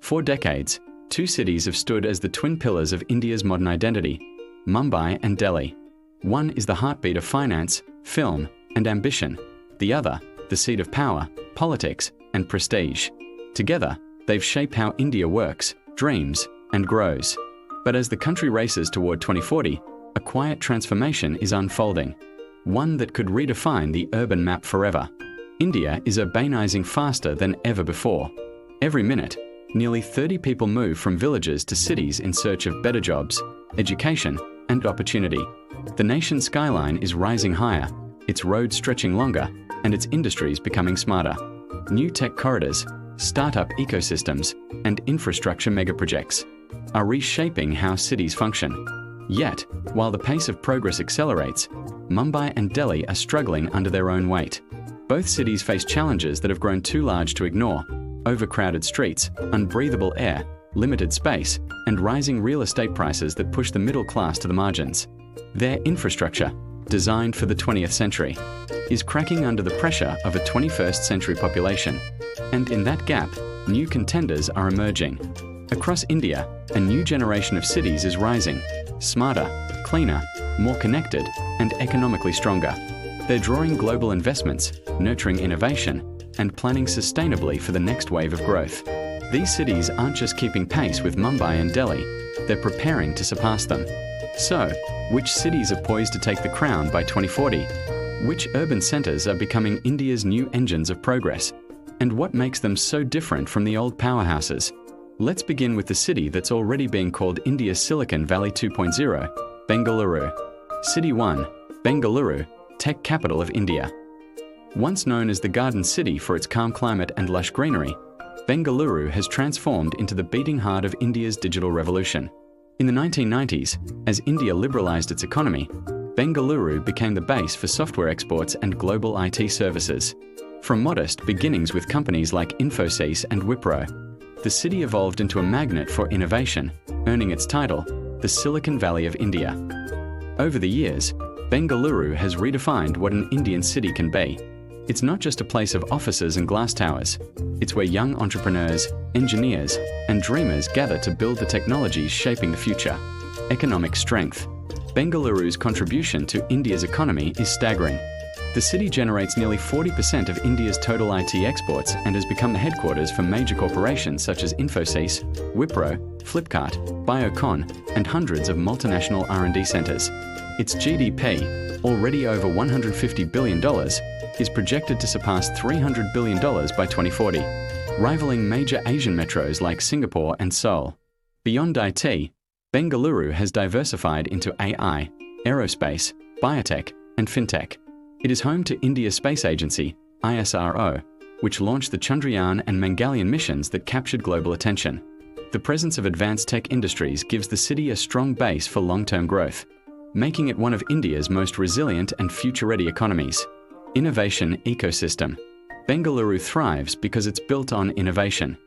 For decades, two cities have stood as the twin pillars of India's modern identity: Mumbai and Delhi. One is the heartbeat of finance, film, and ambition. The other, the seat of power, politics, and prestige. Together, they've shaped how India works, dreams, and grows. But as the country races toward 2040, a quiet transformation is unfolding. One that could redefine the urban map forever. India is urbanizing faster than ever before. Every minute, nearly 30 people move from villages to cities in search of better jobs, education, and opportunity. The nation's skyline is rising higher, its roads stretching longer, and its industries becoming smarter. New tech corridors, startup ecosystems, and infrastructure megaprojects are reshaping how cities function. Yet, while the pace of progress accelerates, Mumbai and Delhi are struggling under their own weight. Both cities face challenges that have grown too large to ignore: overcrowded streets, unbreathable air, limited space, and rising real estate prices that push the middle class to the margins. Their infrastructure, designed for the 20th century, is cracking under the pressure of a 21st century population. And in that gap, new contenders are emerging. Across India, a new generation of cities is rising: smarter, cleaner, more connected, and economically stronger. They're drawing global investments, nurturing innovation, and planning sustainably for the next wave of growth. These cities aren't just keeping pace with Mumbai and Delhi, they're preparing to surpass them. So, which cities are poised to take the crown by 2040? Which urban centers are becoming India's new engines of progress? And what makes them so different from the old powerhouses? Let's begin with the city that's already being called India's Silicon Valley 2.0, Bengaluru. City 1, Bengaluru, tech capital of India. Once known as the Garden City for its calm climate and lush greenery, Bengaluru has transformed into the beating heart of India's digital revolution. In the 1990s, as India liberalized its economy, Bengaluru became the base for software exports and global IT services. From modest beginnings with companies like Infosys and Wipro, the city evolved into a magnet for innovation, earning its title, the Silicon Valley of India. Over the years, Bengaluru has redefined what an Indian city can be. It's not just a place of offices and glass towers. It's where young entrepreneurs, engineers, and dreamers gather to build the technologies shaping the future. Economic strength. Bengaluru's contribution to India's economy is staggering. The city generates nearly 40% of India's total IT exports and has become the headquarters for major corporations such as Infosys, Wipro, Flipkart, Biocon, and hundreds of multinational R&D centers. Its GDP, already over $150 billion, is projected to surpass $300 billion by 2040, rivaling major Asian metros like Singapore and Seoul. Beyond IT, Bengaluru has diversified into AI, aerospace, biotech, and fintech. It is home to India's space agency, ISRO, which launched the Chandrayaan and Mangalyaan missions that captured global attention. The presence of advanced tech industries gives the city a strong base for long-term growth, making it one of India's most resilient and future-ready economies. Innovation ecosystem. Bengaluru thrives because it's built on innovation.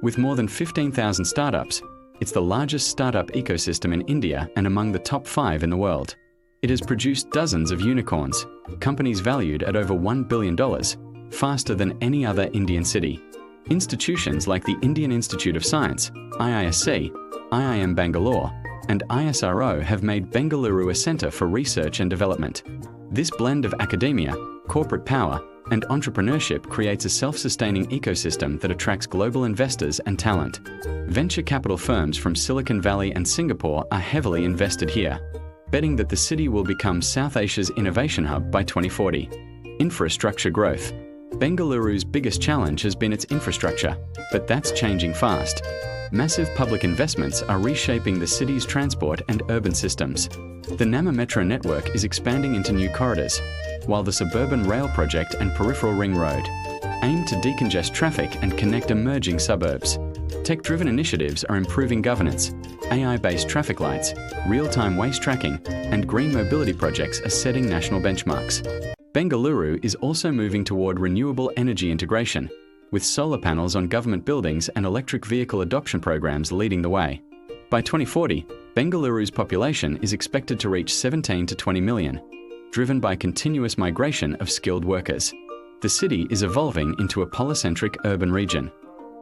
With more than 15,000 startups, it's the largest startup ecosystem in India and among the top 5 in the world. It has produced dozens of unicorns, companies valued at over $1 billion, faster than any other Indian city. Institutions like the Indian Institute of Science, IISc, IIM Bangalore, and ISRO have made Bengaluru a center for research and development. This blend of academia, corporate power, and entrepreneurship creates a self-sustaining ecosystem that attracts global investors and talent. Venture capital firms from Silicon Valley and Singapore are heavily invested here, betting that the city will become South Asia's innovation hub by 2040. Infrastructure growth. Bengaluru's biggest challenge has been its infrastructure, but that's changing fast. Massive public investments are reshaping the city's transport and urban systems. The Nama Metro network is expanding into new corridors, while the suburban rail project and peripheral ring road aim to decongest traffic and connect emerging suburbs. Tech-driven initiatives are improving governance. AI-based traffic lights, real-time waste tracking, and green mobility projects are setting national benchmarks. Bengaluru is also moving toward renewable energy integration, with solar panels on government buildings and electric vehicle adoption programs leading the way. By 2040, Bengaluru's population is expected to reach 17 to 20 million, driven by continuous migration of skilled workers. The city is evolving into a polycentric urban region.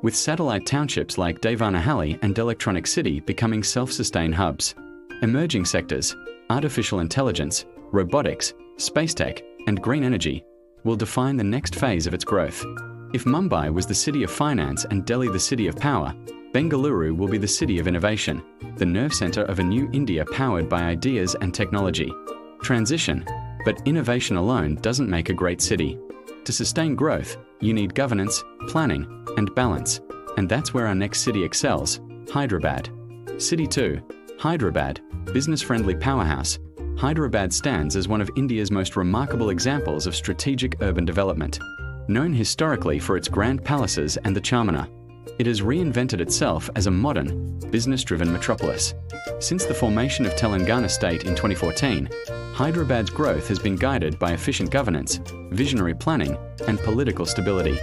with satellite townships like Devanahalli and Electronic City becoming self-sustained hubs. Emerging sectors, artificial intelligence, robotics, space tech, and green energy will define the next phase of its growth. If Mumbai was the city of finance and Delhi the city of power, Bengaluru will be the city of innovation, the nerve center of a new India powered by ideas and technology. Transition, but innovation alone doesn't make a great city. To sustain growth, you need governance, planning, and balance, and that's where our next city excels, Hyderabad. City 2, Hyderabad, business-friendly powerhouse. Hyderabad stands as one of India's most remarkable examples of strategic urban development. Known historically for its grand palaces and the Charminar, it has reinvented itself as a modern, business-driven metropolis. Since the formation of Telangana state in 2014, Hyderabad's growth has been guided by efficient governance, visionary planning, and political stability.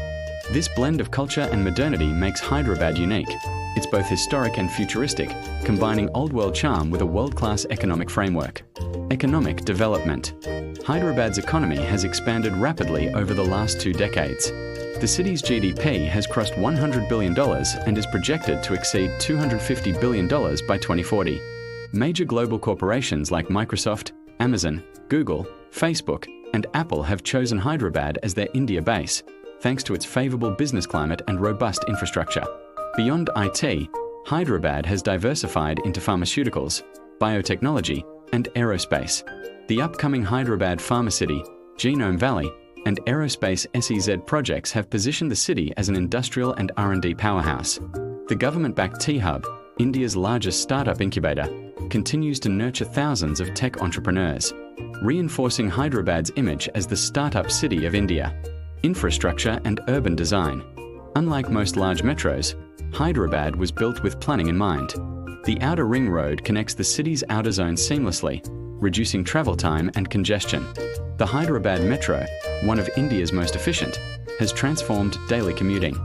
This blend of culture and modernity makes Hyderabad unique. It's both historic and futuristic, combining old-world charm with a world-class economic framework. Economic development. Hyderabad's economy has expanded rapidly over the last 2 decades. The city's GDP has crossed $100 billion and is projected to exceed $250 billion by 2040. Major global corporations like Microsoft, Amazon, Google, Facebook, and Apple have chosen Hyderabad as their India base, thanks to its favorable business climate and robust infrastructure. Beyond IT, Hyderabad has diversified into pharmaceuticals, biotechnology, and aerospace. The upcoming Hyderabad Pharma City, Genome Valley, and Aerospace SEZ projects have positioned the city as an industrial and R&D powerhouse. The government-backed T-Hub, India's largest startup incubator, continues to nurture thousands of tech entrepreneurs, reinforcing Hyderabad's image as the startup city of India. Infrastructure and urban design. Unlike most large metros, Hyderabad was built with planning in mind. The outer ring road connects the city's outer zones seamlessly, reducing travel time and congestion. The Hyderabad Metro, one of India's most efficient, has transformed daily commuting.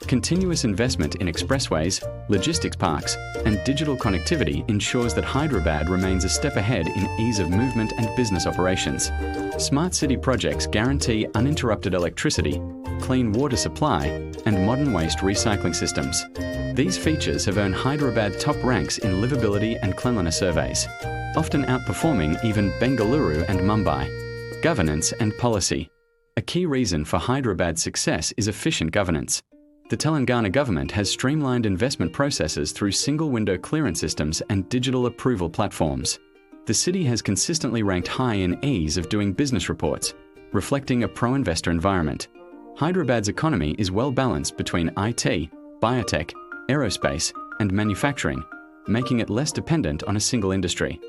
Continuous investment in expressways, logistics parks, and digital connectivity ensures that Hyderabad remains a step ahead in ease of movement and business operations. Smart city projects guarantee uninterrupted electricity, clean water supply, and modern waste recycling systems. These features have earned Hyderabad top ranks in livability and cleanliness surveys, often outperforming even Bengaluru and Mumbai. Governance and policy. A key reason for Hyderabad's success is efficient governance. The Telangana government has streamlined investment processes through single-window clearance systems and digital approval platforms. The city has consistently ranked high in ease of doing business reports, reflecting a pro-investor environment. Hyderabad's economy is well-balanced between IT, biotech, aerospace, and manufacturing, making it less dependent on a single industry.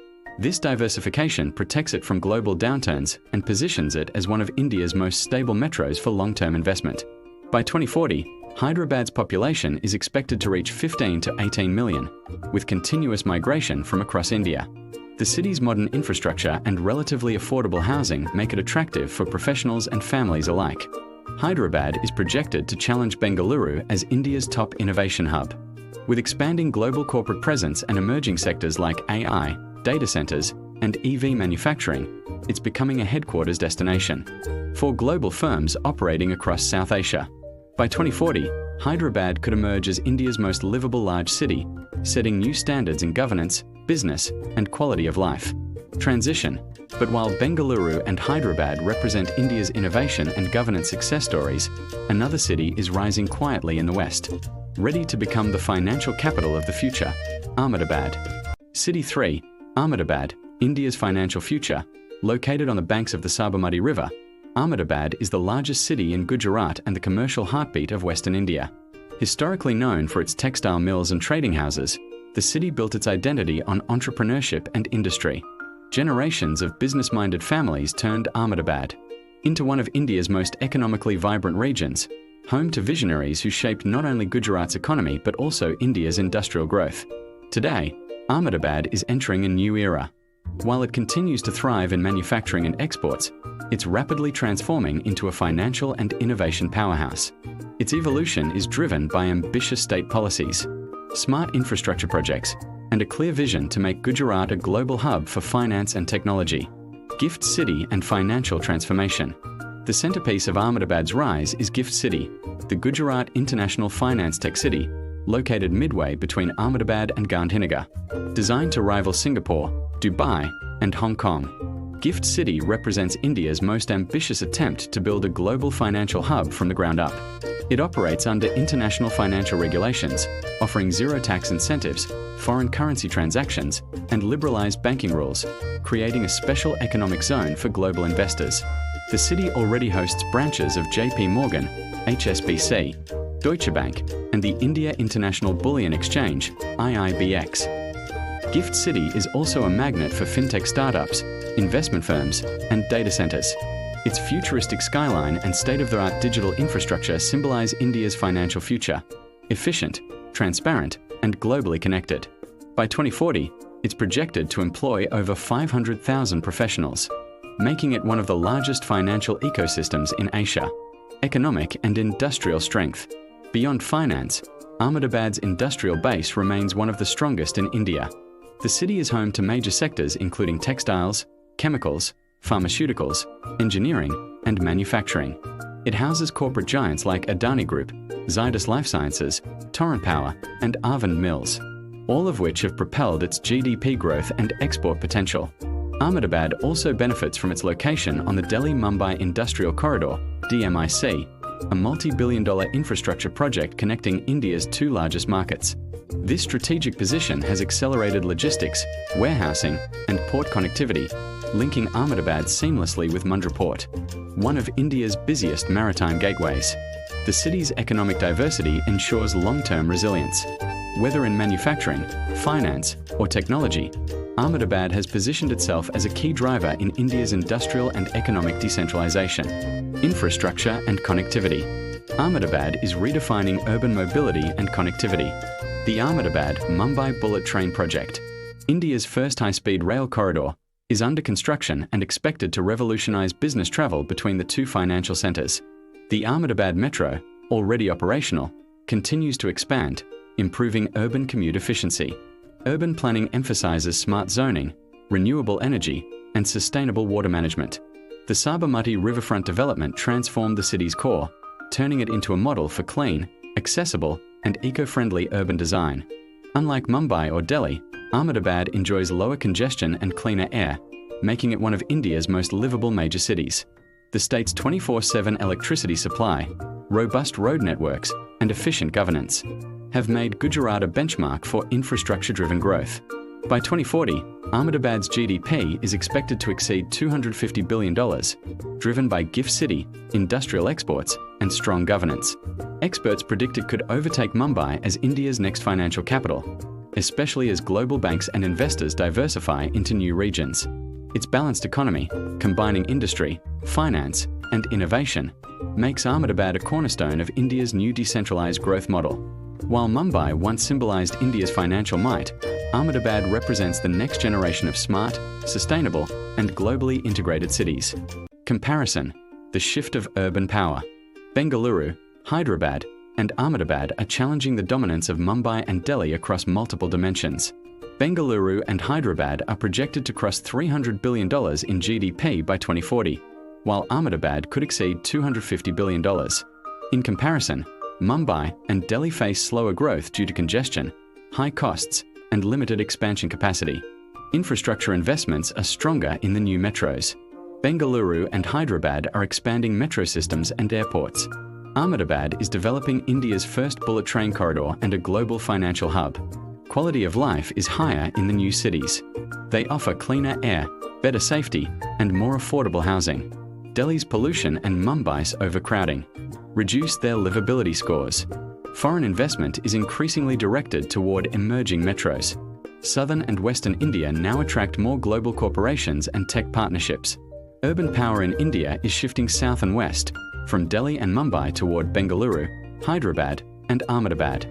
This diversification protects it from global downturns and positions it as one of India's most stable metros for long-term investment. By 2040, Hyderabad's population is expected to reach 15 to 18 million, with continuous migration from across India. The city's modern infrastructure and relatively affordable housing make it attractive for professionals and families alike. Hyderabad is projected to challenge Bengaluru as India's top innovation hub. With expanding global corporate presence and emerging sectors like AI, data centers, and EV manufacturing, it's becoming a headquarters destination for global firms operating across South Asia. By 2040, Hyderabad could emerge as India's most livable large city, setting new standards in governance, business, and quality of life. Transition. But while Bengaluru and Hyderabad represent India's innovation and governance success stories, another city is rising quietly in the west, ready to become the financial capital of the future, Ahmedabad. City 3, Ahmedabad, India's financial future. Located on the banks of the Sabarmati River, Ahmedabad is the largest city in Gujarat and the commercial heartbeat of Western India. Historically known for its textile mills and trading houses, the city built its identity on entrepreneurship and industry. Generations of business-minded families turned Ahmedabad into one of India's most economically vibrant regions, home to visionaries who shaped not only Gujarat's economy but also India's industrial growth. Today, Ahmedabad is entering a new era. While it continues to thrive in manufacturing and exports, it's rapidly transforming into a financial and innovation powerhouse. Its evolution is driven by ambitious state policies, smart infrastructure projects, and a clear vision to make Gujarat a global hub for finance and technology. Gift city and financial transformation. The centerpiece of Ahmedabad's rise is Gift City, the Gujarat International Finance Tech City, located midway between Ahmedabad and Gandhinagar. Designed to rival Singapore, Dubai, and Hong Kong, Gift City represents India's most ambitious attempt to build a global financial hub from the ground up. It operates under international financial regulations, offering zero tax incentives, foreign currency transactions, and liberalized banking rules, creating a special economic zone for global investors. The city already hosts branches of JP Morgan, HSBC, Deutsche Bank, and the India International Bullion Exchange, IIBX. Gift City is also a magnet for fintech startups, investment firms, and data centers. Its futuristic skyline and state-of-the-art digital infrastructure symbolize India's financial future, efficient, transparent, and globally connected. By 2040, it's projected to employ over 500,000 professionals, making it one of the largest financial ecosystems in Asia. Economic and industrial strength. Beyond finance, Ahmedabad's industrial base remains one of the strongest in India. The city is home to major sectors including textiles, chemicals, pharmaceuticals, engineering, and manufacturing. It houses corporate giants like Adani Group, Zydus Life Sciences, Torrent Power, and Arvind Mills, all of which have propelled its GDP growth and export potential. Ahmedabad also benefits from its location on the Delhi-Mumbai Industrial Corridor, DMIC, a multi-billion-dollar infrastructure project connecting India's two largest markets. This strategic position has accelerated logistics, warehousing, and port connectivity, linking Ahmedabad seamlessly with Mundra Port, one of India's busiest maritime gateways. The city's economic diversity ensures long-term resilience. Whether in manufacturing, finance, or technology, Ahmedabad has positioned itself as a key driver in India's industrial and economic decentralization. Infrastructure and connectivity. Ahmedabad is redefining urban mobility and connectivity. The Ahmedabad-Mumbai Bullet Train Project, India's first high-speed rail corridor, is under construction and expected to revolutionize business travel between the two financial centers. The Ahmedabad Metro, already operational, continues to expand, improving urban commute efficiency. Urban planning emphasizes smart zoning, renewable energy, and sustainable water management. The Sabarmati riverfront development transformed the city's core, turning it into a model for clean, accessible, and eco-friendly urban design. Unlike Mumbai or Delhi, Ahmedabad enjoys lower congestion and cleaner air, making it one of India's most livable major cities. The state's 24/7 electricity supply, robust road networks, and efficient governance have made Gujarat a benchmark for infrastructure-driven growth. By 2040, Ahmedabad's GDP is expected to exceed $250 billion, driven by Gift City, industrial exports, and strong governance. Experts predict it could overtake Mumbai as India's next financial capital, especially as global banks and investors diversify into new regions. Its balanced economy, combining industry, finance, and innovation, makes Ahmedabad a cornerstone of India's new decentralized growth model. While Mumbai once symbolized India's financial might, Ahmedabad represents the next generation of smart, sustainable, and globally integrated cities. Comparison: the shift of urban power. Bengaluru, Hyderabad, and Ahmedabad are challenging the dominance of Mumbai and Delhi across multiple dimensions. Bengaluru and Hyderabad are projected to cross $300 billion in GDP by 2040, while Ahmedabad could exceed $250 billion. In comparison, Mumbai and Delhi face slower growth due to congestion, high costs, and limited expansion capacity. Infrastructure investments are stronger in the new metros. Bengaluru and Hyderabad are expanding metro systems and airports. Ahmedabad is developing India's first bullet train corridor and a global financial hub. Quality of life is higher in the new cities. They offer cleaner air, better safety, and more affordable housing. Delhi's pollution and Mumbai's overcrowding reduce their livability scores. Foreign investment is increasingly directed toward emerging metros. Southern and Western India now attract more global corporations and tech partnerships. Urban power in India is shifting south and west, from Delhi and Mumbai toward Bengaluru, Hyderabad, and Ahmedabad.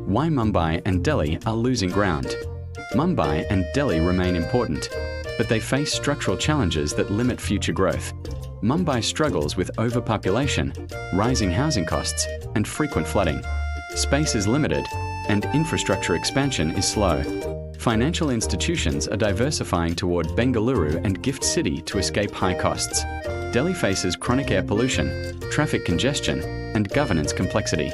Why Mumbai and Delhi are losing ground. Mumbai and Delhi remain important, but they face structural challenges that limit future growth. Mumbai struggles with overpopulation, rising housing costs, and frequent flooding. Space is limited, and infrastructure expansion is slow. Financial institutions are diversifying toward Bengaluru and Gift City to escape high costs. Delhi faces chronic air pollution, traffic congestion, and governance complexity.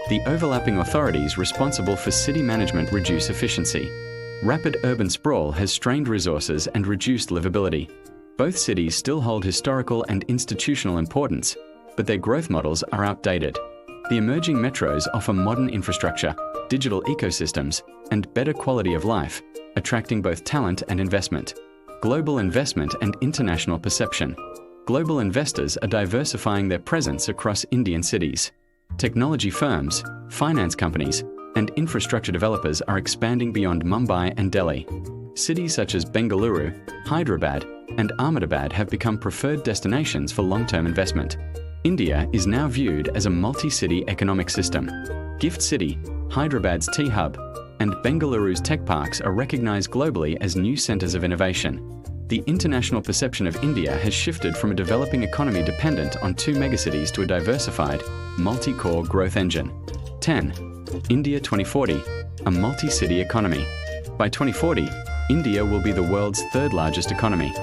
The overlapping authorities responsible for city management reduce efficiency. Rapid urban sprawl has strained resources and reduced livability. Both cities still hold historical and institutional importance, but their growth models are outdated. The emerging metros offer modern infrastructure, digital ecosystems, and better quality of life, attracting both talent and investment. Global investment and international perception. Global investors are diversifying their presence across Indian cities. Technology firms, finance companies, and infrastructure developers are expanding beyond Mumbai and Delhi. Cities such as Bengaluru, Hyderabad, and Ahmedabad have become preferred destinations for long-term investment. India is now viewed as a multi-city economic system. Gift City, Hyderabad's Tea Hub, and Bengaluru's tech parks are recognized globally as new centers of innovation. The international perception of India has shifted from a developing economy dependent on two megacities to a diversified, multi-core growth engine. 10. India 2040, a multi-city economy. By 2040, India will be the world's third largest economy.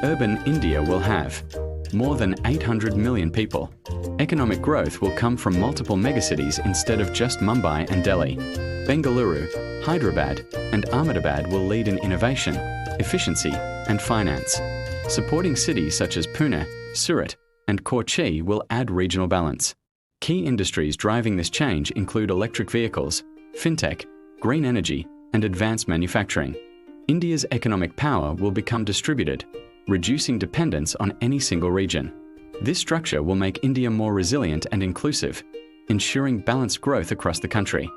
Urban India will have more than 800 million people. Economic growth will come from multiple megacities instead of just Mumbai and Delhi. Bengaluru, Hyderabad, and Ahmedabad will lead in innovation, efficiency, and finance. Supporting cities such as Pune, Surat, and Kochi will add regional balance. Key industries driving this change include electric vehicles, fintech, green energy, and advanced manufacturing. India's economic power will become distributed, reducing dependence on any single region. This structure will make India more resilient and inclusive, ensuring balanced growth across the country.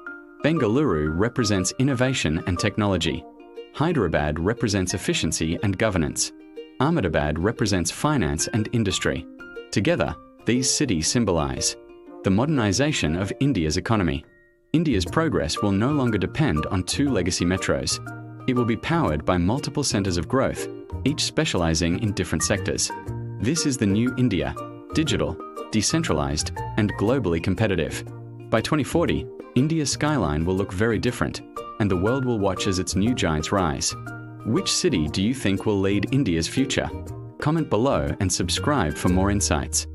Bengaluru represents innovation and technology. Hyderabad represents efficiency and governance. Ahmedabad represents finance and industry. Together, these cities symbolize the modernization of India's economy. India's progress will no longer depend on two legacy metros. It will be powered by multiple centers of growth, each specializing in different sectors. This is the new India, digital, decentralized, and globally competitive. By 2040, India's skyline will look very different, and the world will watch as its new giants rise. Which city do you think will lead India's future? Comment below and subscribe for more insights.